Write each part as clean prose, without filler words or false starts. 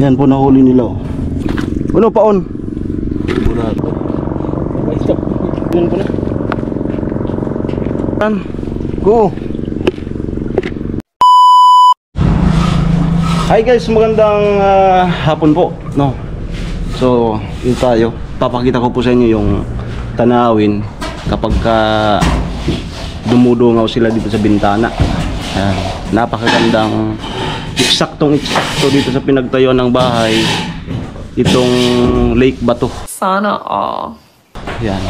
Yan po nahuli nila. Ano paon? Burato. Yan po na. Go. Hi guys, magandang hapon po, no. So, yun tayo. Papakita ko po sa inyo yung tanawin kapag dumudungaw sila dito sa bintana. Ayan. Napakagandang eksaktong dito sa pinagtayo ng bahay. Itong Lake Bato. Sana all. Yan.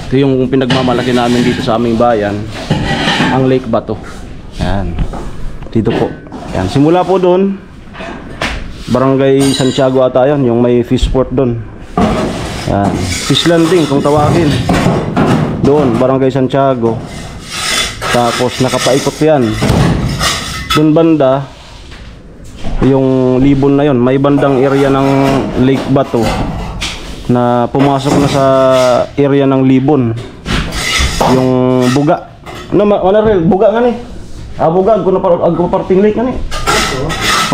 Ito yung pinagmamalaki namin dito sa aming bayan, ang Lake Bato. Yan. Dito po. Yan. Simula po doon, Barangay Santiago ata yun, yung may fish port doon. Yan. Fish landing kung tawagin. Doon, Barangay Santiago. Tapos nakapaikot yan. Doon banda, yung libon na yon, may bandang area ng Lake Bato na pumasok na sa area ng libon. Yung buga. Ano real? Buga nga ni. Buga agko parting lake nga ni.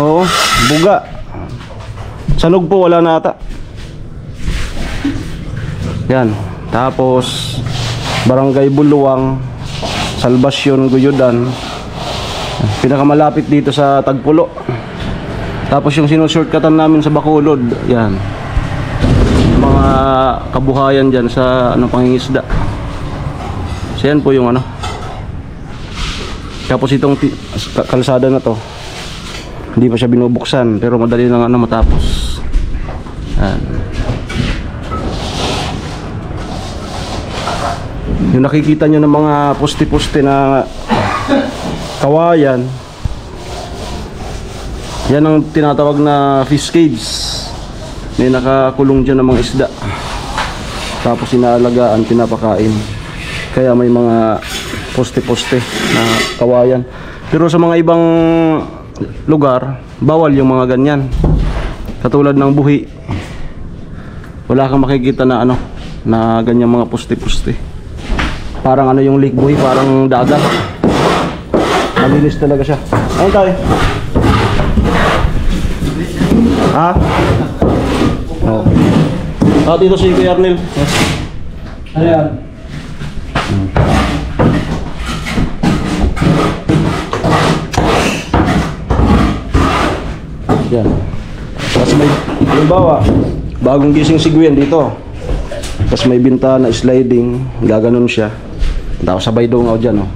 Oo, buga. Sanog po wala na ata. Yan. Tapos Barangay Buluwang, Salvacion, Guyudan. Pinakamalapit dito sa Tagpulo. Tapos yung sinushortcutan namin sa Bacolod, yan. Mga kabuhayan dyan sa pangingisda. So yan po yung ano. Tapos itong kalsada na to, hindi pa siya binubuksan, pero madali nang matapos. Yan. Yung nakikita nyo ng mga poste-poste na kawayan, yan ang tinatawag na fish cage. May nakakulong dyan ng mga isda. Tapos inaalagaan, pinapakain. Kaya may mga poste-poste na kawayan. Pero sa mga ibang lugar, bawal yung mga ganyan. Katulad ng Buhi. Wala kang makikita na na ganyan mga poste-poste. Parang yung Lake Buhi, parang dagat. Malinis talaga siya. Ayun tayo. Ha? Oh. Dito si Kuya Arnel. Yes. Ano yan? Yan. Tapos may, halimbawa, bagong gising si Gwen dito. Tapos may bintana, sliding, gaganon siya. Tapos sabay dungaw dyan,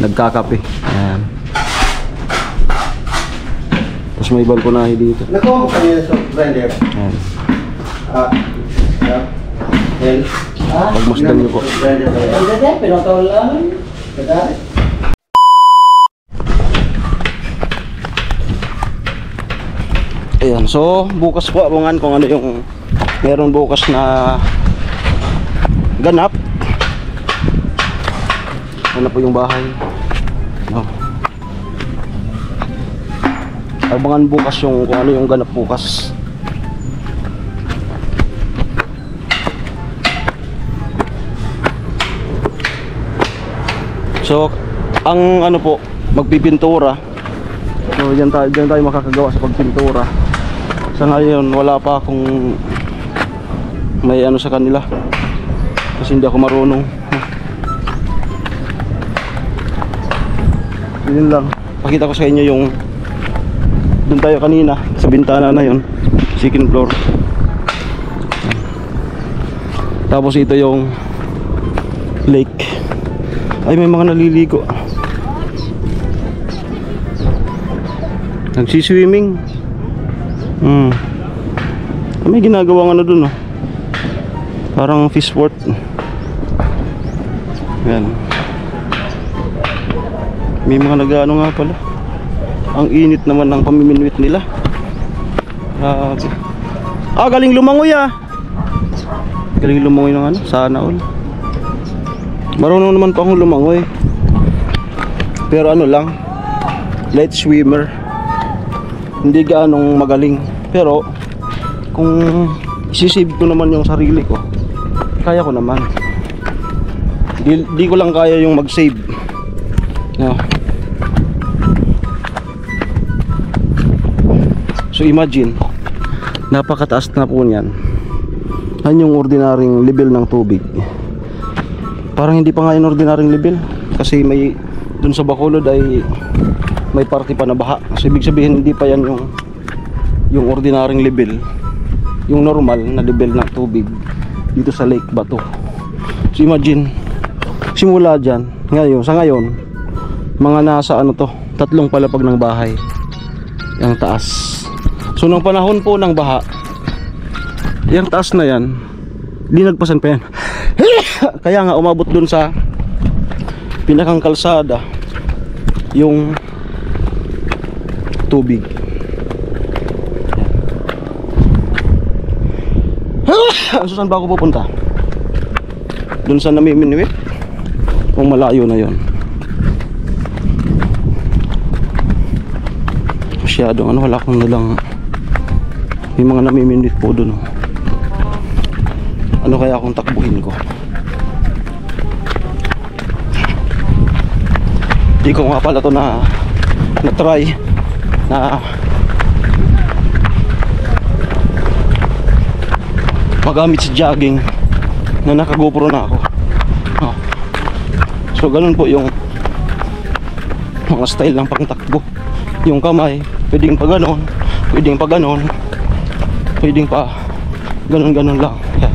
nagkakape. Ayan. Tapos may balkonahe dito. Nakuha ko kanina sa blender. Ayan. Pagmasdan nyo po. Ayan, so bukas po abangan kung ano yung meron bukas na ganap. Ano po yung bahay. No. Abangan bukas yung kung ano yung ganap bukas. So, ang po, magpipintura. So, diyan tayo makakagawa sa pagpintura. Sa ngayon, wala pa akong may sa kanila. Kasi hindi ako marunong. Yun lang. Pakita ko sa inyo yung doon tayo kanina sa bintana na yun, second floor. Tapos ito yung lake. Ay, may mga naliligo. Nagsiswimming. May ginagawang dun, parang fish port. Yan. May mga nag-ano nga pala. Ang init naman ng pamiminwit nila. Galing lumangoy Galing lumangoy ng sana all. Marunong naman pa akong lumangoy. Pero lang, light swimmer. Hindi gaanong magaling. Pero kung isisave ko naman yung sarili ko, kaya ko naman. Di ko lang kaya yung mag-save. So imagine, Napakataas na po niyan. Yan yung ordinaryong level ng tubig. Parang hindi pa nga yung ordinaryong level. Kasi may, dun sa Bacolod ay may parte pa na baha. So ibig sabihin hindi pa yan yung ordinaryong level. Yung normal na level ng tubig dito sa Lake Bato. So imagine, simula dyan, sa ngayon, mga nasa ano to, 3 palapag ng bahay yung taas. So nung panahon po ng baha, yung taas na yan, linagpasan pa yan. Kaya nga umabot dun sa pinakang kalsada yung tubig. So saan ba ako pupunta? Dun sa namiminiwit? Kung malayo na yon. Masyadong ano, wala akong nalang. May mga namiminiwit po dun. Ano kaya akong takbuhin ko? Di ko nga pala to na try na magamit sa jogging na naka GoPro na ako. So ganun po yung mga style ng pangtakbo. Yung kamay pwedeng pa ganon, pwedeng pa ganon, pwedeng pa ganon lang. Yan.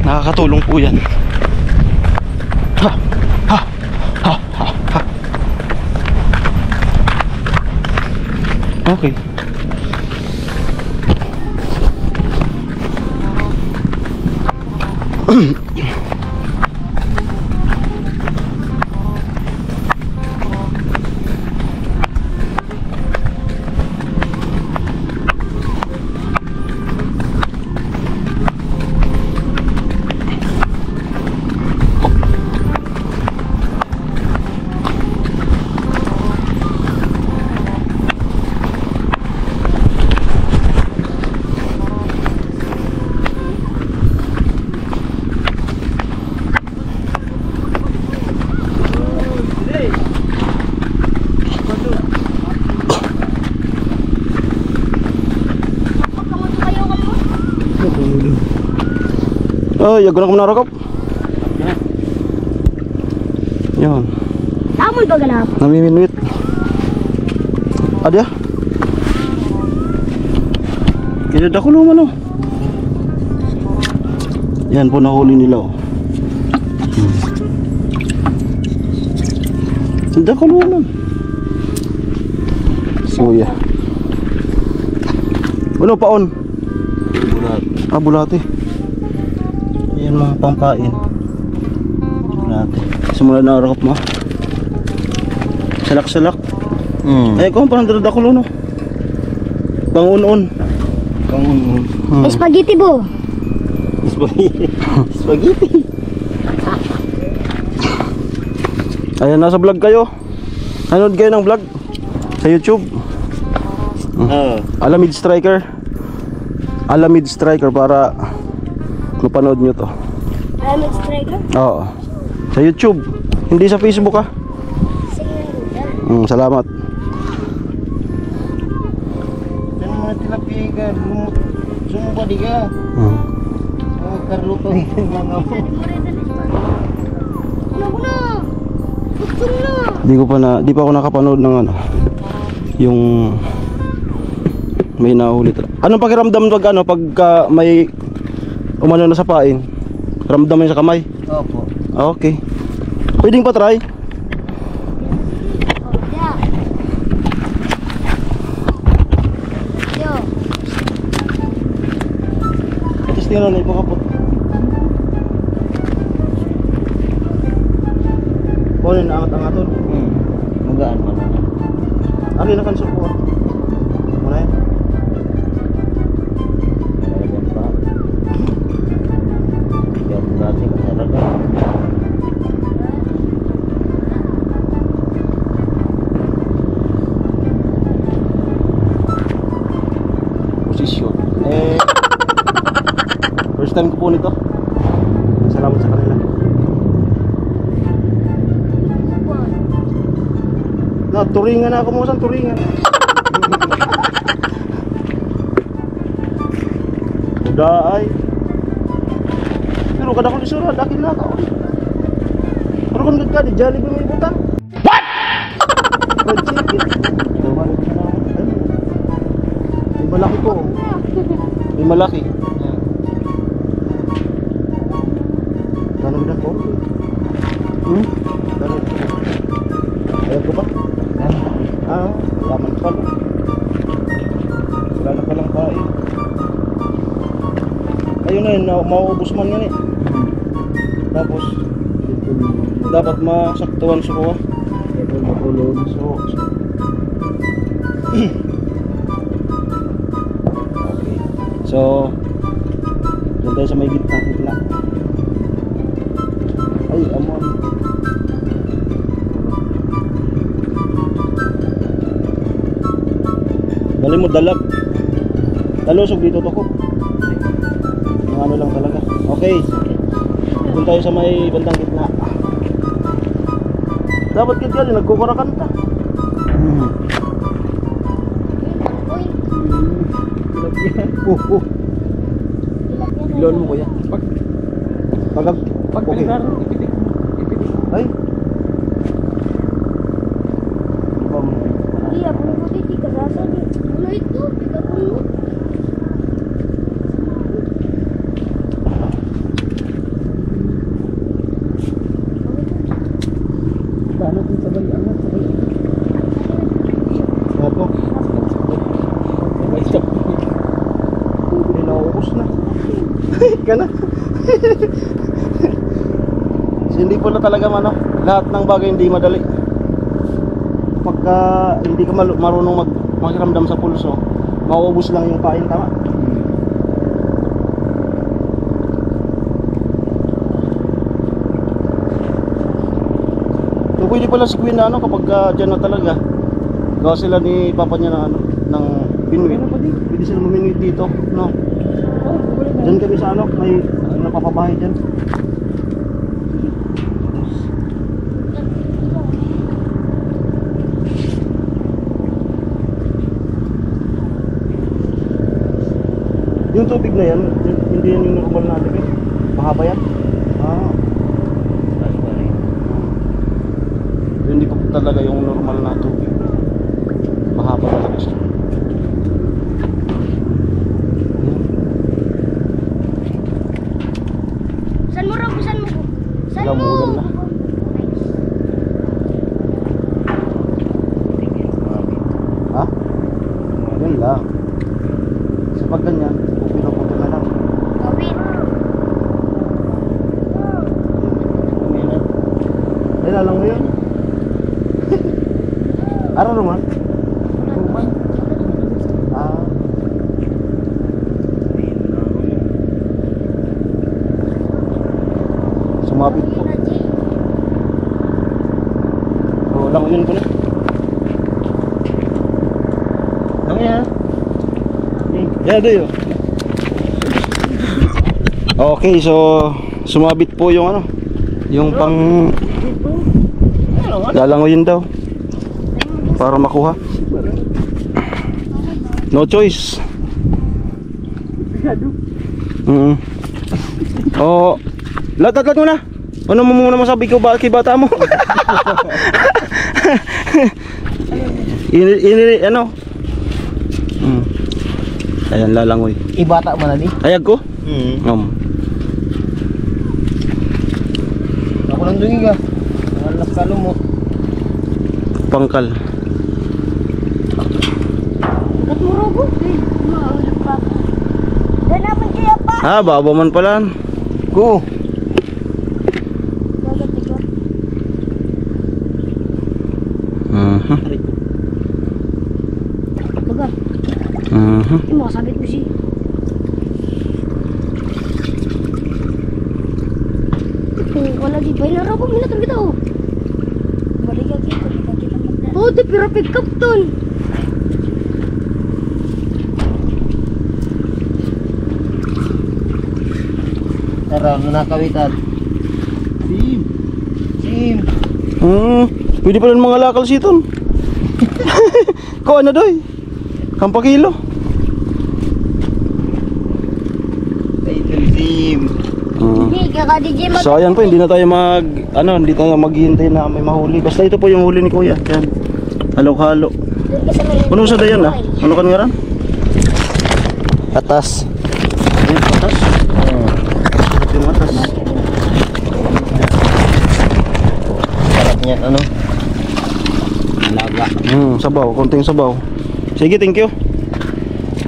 Nakakatulong po yan. Ha, ha, ha, ha, ha. Okay. Ay, yago na ko narakop. Yan. Amoy ba ganap? Namiminuit. Adya. Kaya ko naman oh. Yan po nahuli nila oh. Hindi ko naman. Suya. Ano paon? Bulat. Ah, bulate. Yan mga pangkain. Bulate. Simula na arakop mo. Salak-salak. Eh, kung parang daradakulo no. Pangun-un. Pangun. Spaghetti bo. Spaghetti. Ayan, nasa vlog kayo. Nanood kayo ng vlog sa YouTube. Alamid Striker. Alamid Striker para mapanood nyo to. Alamid Striker? Oo. Sa YouTube. Hindi sa Facebook ha. Salamat. Yan mga tilapia ka. Sumubad ka. Oh, karluto yung mga mo. Di pa ako nakapanood ng ano. Yung may nahuli. Anong pakiramdam pag ano pagka may umano na sa pain? Ramdam mo yun sa kamay? Opo. Ah, okay. Pwedeng pa try. Tapos tingnan na ipakapot. Kunin na angat-angaton. Magaan man na. Ano yung nakansupport? Muna yan. Lalagyan pa. Yan dati kasalaga. Posisyon. First time ko po nito. Salamat sa kanila. Na, turingan na ako mo sa turingan. daay. Pero kada ko lisura, dakin na ka. Pero kung ka di Jollibee may butang. What? May malaki po. May malaki. Tanong na po. Tanong. Ayaw ko ba? Laman pa. Wala na palang kain. Ayun na yun, mauubos man yan eh. Tapos dapat masaktuhan siya ko. So okay. So dyan tayo sa may gitna. Ay, amon. Dali mo dalag. Talusog dito to ko. Mga ano lang talaga. Okay. Doon tayo sa may bandang gitna. Dapat kita dyan, nagkukurakan ta. Ilan mo kuya? Pag okay. Ay. Iya, puno di kasasa di. Puno itu, tiga puno. Paano kung sabay angat? Opo. Hindi nauubos na. Ka na. So, hindi pala talaga mano. Lahat ng bagay hindi madali. Pagka hindi ka marunong magramdam sa pulso, mauubos lang yung kain, tama? So pwede pala si Queen na ano kapag dyan na talaga. Gawa sila ni papa niya na ano, ng binuit. Pwede sila maminwit dito, no? Dyan kami sa ano, may napapabahay dyan. Yung tubig na yan, hindi yan yung normal natin eh. Mahaba yan. Hindi pa talaga yung normal na tubig. Mahaba talaga siya. San mo raw, san mo? San Wala mo mo? ulan na. Ha? Yan lang. Sa pag ganyan, pupuno na lang. Gawin. Ay, lalang mo yun. Araw naman. Ah. Sumabit po. So, lang yun ko na. Lang yan. Yeah, do you? Okay, so sumabit po yung ano, yung pang lalangoyin daw para makuha. No choice. Oh, latat mo na. Ano mo muna masabi ko ba kay bata mo? ini ano? Ayan, lalangoy. Ibata mo na di? Ayag ko? Ako lang dungi ka. Nangalap ka mo. Pangkal. Kat mo raw ko. Maulap pa. Dan naman kaya pa. Ah, baba man pala. Go. Dagat ito. Baga. Hindi mo kasabit mo si. Wala di ba na raw ko minatong kita oh. Balik kita magdala. Oh, di pero pick up ton. Tara, nanakawitan. Sim. Pwede pala ng mga lakal siton. Ko ano doy? Kampa kilo. Hindi, kaka DJ So ayan po, hindi na tayo hindi tayo maghihintay na may mahuli. Basta ito po yung huli ni Kuya. Yan. Halo-halo. Ano sa dayan ah? Ano kan nga ran? Atas. Ayan, atas. Ito yung atas. Sarap niyan, ano? Laga. Sabaw, konting sabaw. Sige, thank you.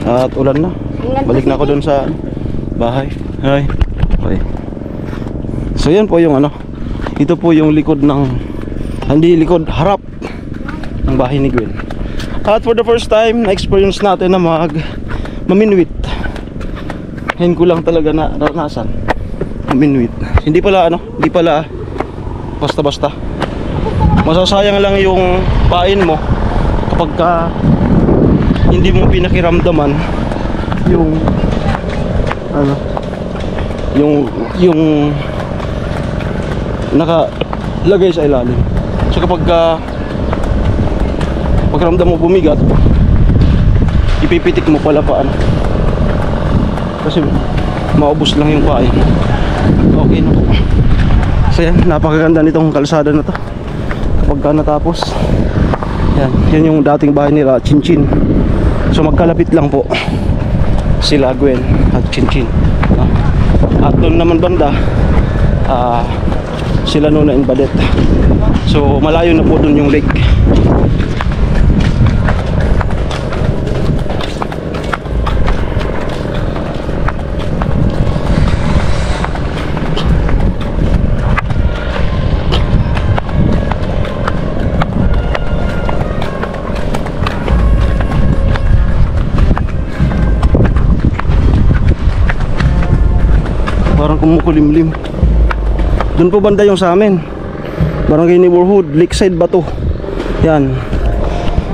At ulan na. Balik na ako doon sa bahay. Hi. Okay. So yan po yung ito po yung likod ng, hindi likod, harap ng bahay ni Gwen. At for the first time, na-experience natin na maminwit. Ngayon ko lang talaga na naranasan maminwit. Hindi pala basta-basta. Masasayang lang yung pain mo kapag hindi mo pinakiramdaman yung yung nakalagay sa ilalim. So kapag pagramdam mo bumigat, ipipitik mo pala pa kasi maubos lang yung pain. Okay na po. So yan, napakaganda nitong kalsada na to kapag natapos. Yan yung dating bahay nila, Chinchin. So magkalapit lang po sila Gwen at Chinchin. At doon naman banda sila Nona and Badet. So malayo na po doon yung lake. Parang kumukulimlim. Doon po banda yung sa amin, Barangay Neighborhood, Lakeside Bato. Yan.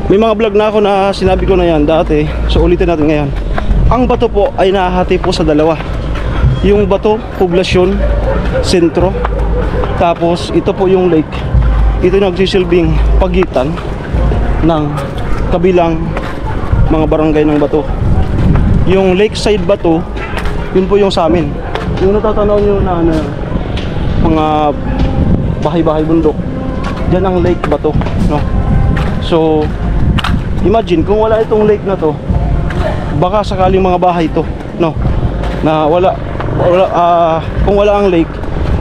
May mga vlog na ako na sinabi ko na yan dati. So ulitin natin ngayon. Ang bato po ay nahahati po sa dalawa. Yung bato, poblasyon, sentro. Tapos ito po yung lake. Ito yung nagsisilbing pagitan ng kabilang mga barangay ng bato. Yung Lakeside Bato, yun po yung sa amin. Yung natatanaw nyo na mga bahay-bahay bundok, dyan ang lake Bato, no? So imagine kung wala itong lake na to, baka sakaling mga bahay to, no, na kung wala ang lake,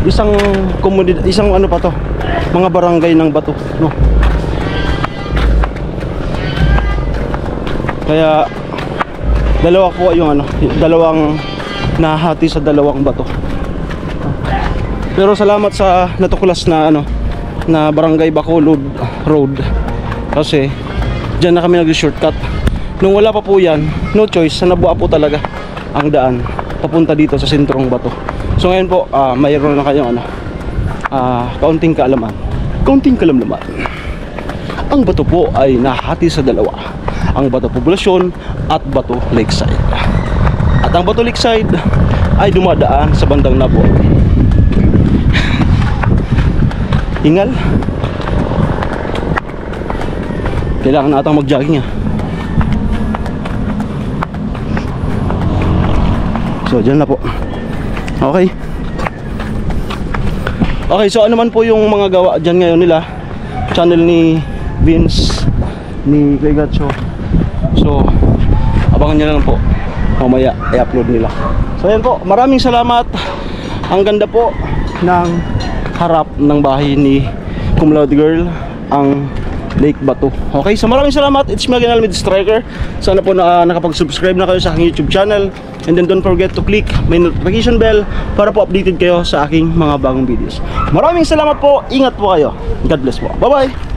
isang pa to, mga barangay ng Bato, no? Kaya dalawa po yung dalawang nahati sa dalawang bato. Pero salamat sa natuklas na na Barangay Bacolod Road, kasi dyan na kami nag-shortcut. Nung wala pa po yan, no choice, nabuha po talaga ang daan papunta dito sa sentrong bato. So ngayon po mayroon na kayong kaunting kaalaman, kaunting kalamlaman. Ang bato po ay nahati sa dalawa, ang Bato Poblasyon at Bato Lakeside. At ang Bato Lakeside ay dumadaan sa bandang Nabo. Hingal. Kailangan na atang mag-jogging So dyan na po. Okay. Okay, so ano man po yung mga gawa dyan ngayon nila, channel ni Vince, ni Kuya Gatcho. So abangan nyo lang po, mamaya i-upload nila. So ayan po, maraming salamat. Ang ganda po ng harap ng bahay ni Cum Laude Girl, ang Lake Bato. Okay, so maraming salamat. It's me again, Almid Striker. Sana po nakapag-subscribe na kayo sa aking YouTube channel. And then don't forget to click my notification bell para po updated kayo sa aking mga bagong videos. Maraming salamat po. Ingat po kayo. God bless po. Bye bye.